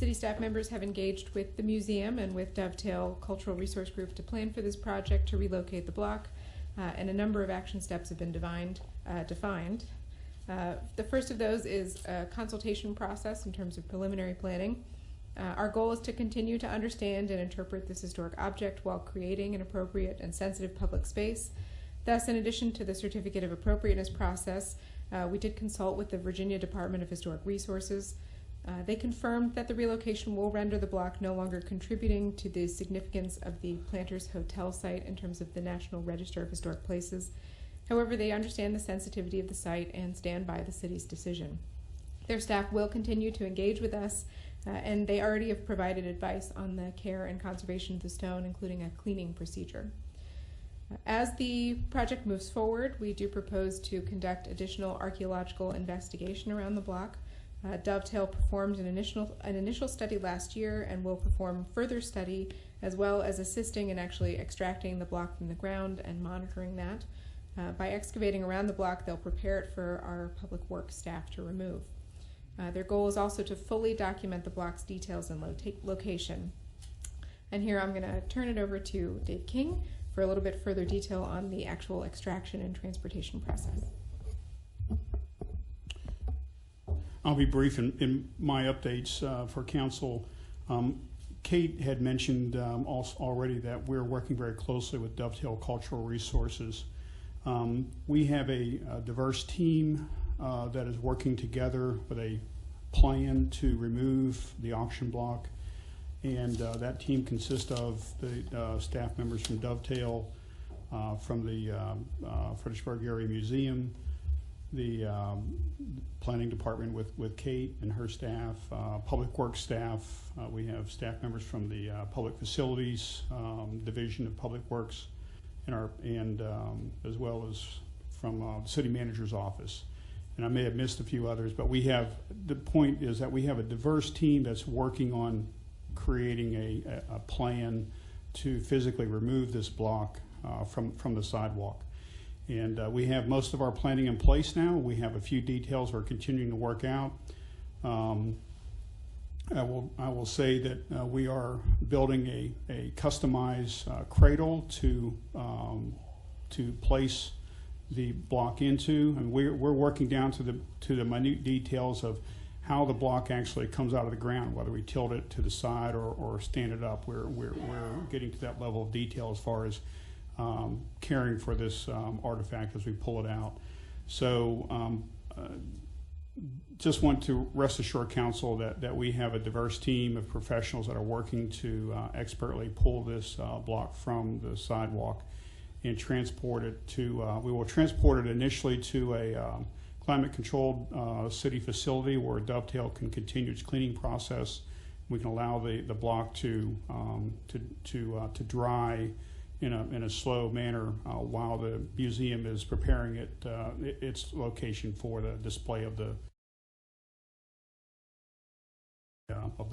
City staff members have engaged with the museum and with Dovetail Cultural Resource Group to plan for this project to relocate the block, and a number of action steps have been defined. The first of those is a consultation process in terms of preliminary planning. Our goal is to continue to understand and interpret this historic object while creating an appropriate and sensitive public space. Thus, in addition to the Certificate of Appropriateness process, we did consult with the Virginia Department of Historic Resources. They confirmed that the relocation will render the block no longer contributing to the significance of the Planters Hotel site in terms of the National Register of Historic Places. However, they understand the sensitivity of the site and stand by the city's decision. Their staff will continue to engage with us, and they already have provided advice on the care and conservation of the stone, including a cleaning procedure. As the project moves forward, we do propose to conduct additional archaeological investigation around the block. Dovetail performed an initial study last year and will perform further study, as well as assisting in actually extracting the block from the ground and monitoring that. By excavating around the block, they'll prepare it for our public works staff to remove. Their goal is also to fully document the block's details and location. And here I'm going to turn it over to Dave King for a little bit further detail on the actual extraction and transportation process. I'll be brief in my updates for council. Kate had mentioned already that we're working very closely with Dovetail Cultural Resources. We have a diverse team that is working together with a plan to remove the auction block, and that team consists of the staff members from Dovetail, from the Fredericksburg Area Museum, the planning department with Kate and her staff, public works staff. We have staff members from the public facilities division of public works, and as well as from the city manager's office. And I may have missed a few others, but the point is that we have a diverse team that's working on creating a plan to physically remove this block from the sidewalk. And we have most of our planning in place now. We have a few details we're continuing to work out. I will say that we are building a customized cradle to place the block into, and we're working down to the minute details of how the block actually comes out of the ground, whether we tilt it to the side or stand it up. We're getting to that level of detail as far as caring for this artifact as we pull it out. So just want to rest assure council that we have a diverse team of professionals that are working to expertly pull this block from the sidewalk and transport it to, we will transport it initially to a climate controlled city facility where Dovetail can continue its cleaning process. We can allow the block to dry in a slow manner while the museum is preparing its location for the display of the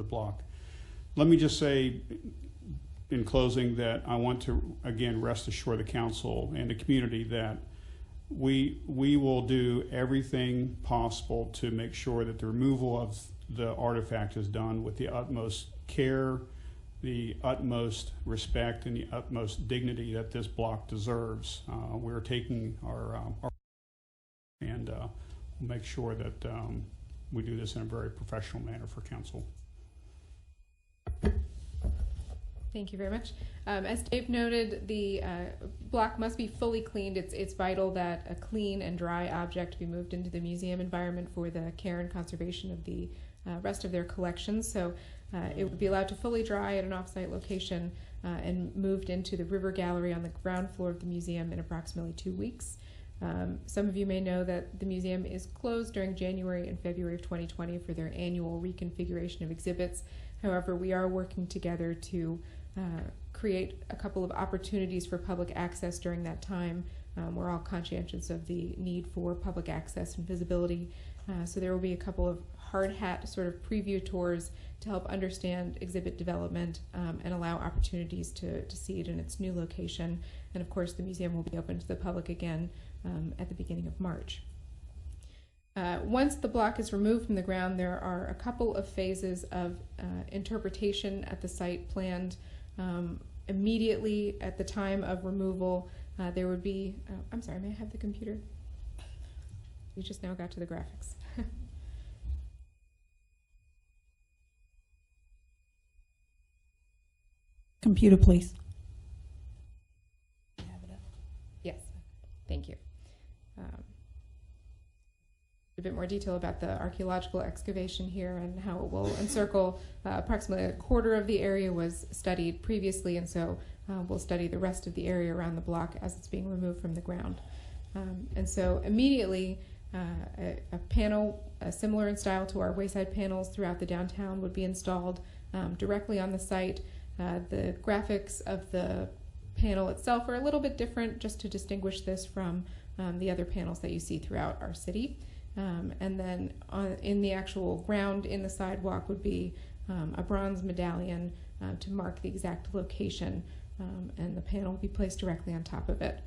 block. Let me just say in closing that I want to again rest assure the council and the community that we will do everything possible to make sure that the removal of the artifact is done with the utmost care, the utmost respect, and the utmost dignity that this block deserves. We're taking our and we'll make sure that we do this in a very professional manner for council. Thank you very much. As Dave noted, the block must be fully cleaned. It's vital that a clean and dry object be moved into the museum environment for the care and conservation of the rest of their collections. So it would be allowed to fully dry at an off-site location and moved into the river gallery on the ground floor of the museum in approximately 2 weeks. Some of you may know that the museum is closed during January and February of 2020 for their annual reconfiguration of exhibits. However, we are working together to create a couple of opportunities for public access during that time. We're all conscientious of the need for public access and visibility. So there will be a couple of hard hat sort of preview tours to help understand exhibit development and allow opportunities to see it in its new location. And of course, the museum will be open to the public again at the beginning of March. Once the block is removed from the ground, there are a couple of phases of interpretation at the site planned. Immediately at the time of removal, there would be, I'm sorry, may I have the computer? You just now got to the graphics. Computer, please. Yes, thank you. A bit more detail about the archaeological excavation here and how it will encircle approximately a quarter of the area was studied previously, and so we'll study the rest of the area around the block as it's being removed from the ground. And so immediately a panel similar in style to our wayside panels throughout the downtown would be installed directly on the site. The graphics of the panel itself are a little bit different, just to distinguish this from the other panels that you see throughout our city. And then in the actual ground in the sidewalk would be a bronze medallion to mark the exact location, and the panel will be placed directly on top of it.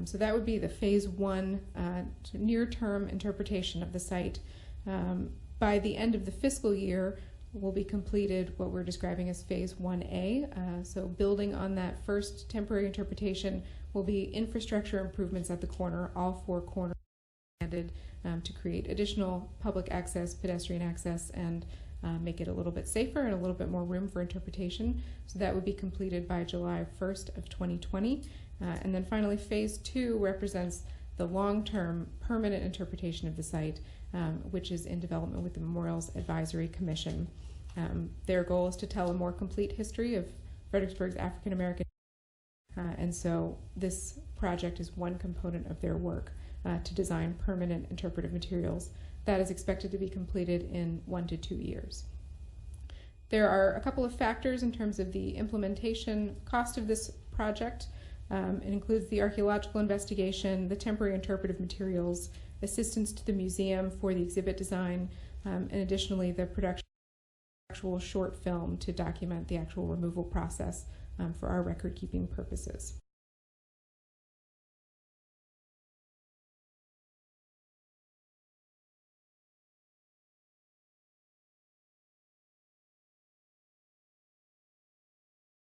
So that would be the phase one near-term interpretation of the site. By the end of the fiscal year, will be completed what we're describing as phase 1A. So building on that first temporary interpretation will be infrastructure improvements at the corner, all four corners to create additional public access, pedestrian access, and make it a little bit safer and a little bit more room for interpretation. So that would be completed by July 1st of 2020. And then finally, phase 2 represents the long-term permanent interpretation of the site, which is in development with the Memorials Advisory Commission. Their goal is to tell a more complete history of Fredericksburg's African American, and so this project is one component of their work to design permanent interpretive materials. That is expected to be completed in 1 to 2 years. There are a couple of factors in terms of the implementation cost of this project. It includes the archaeological investigation, the temporary interpretive materials, assistance to the museum for the exhibit design, and additionally the production of actual short film to document the actual removal process for our record-keeping purposes.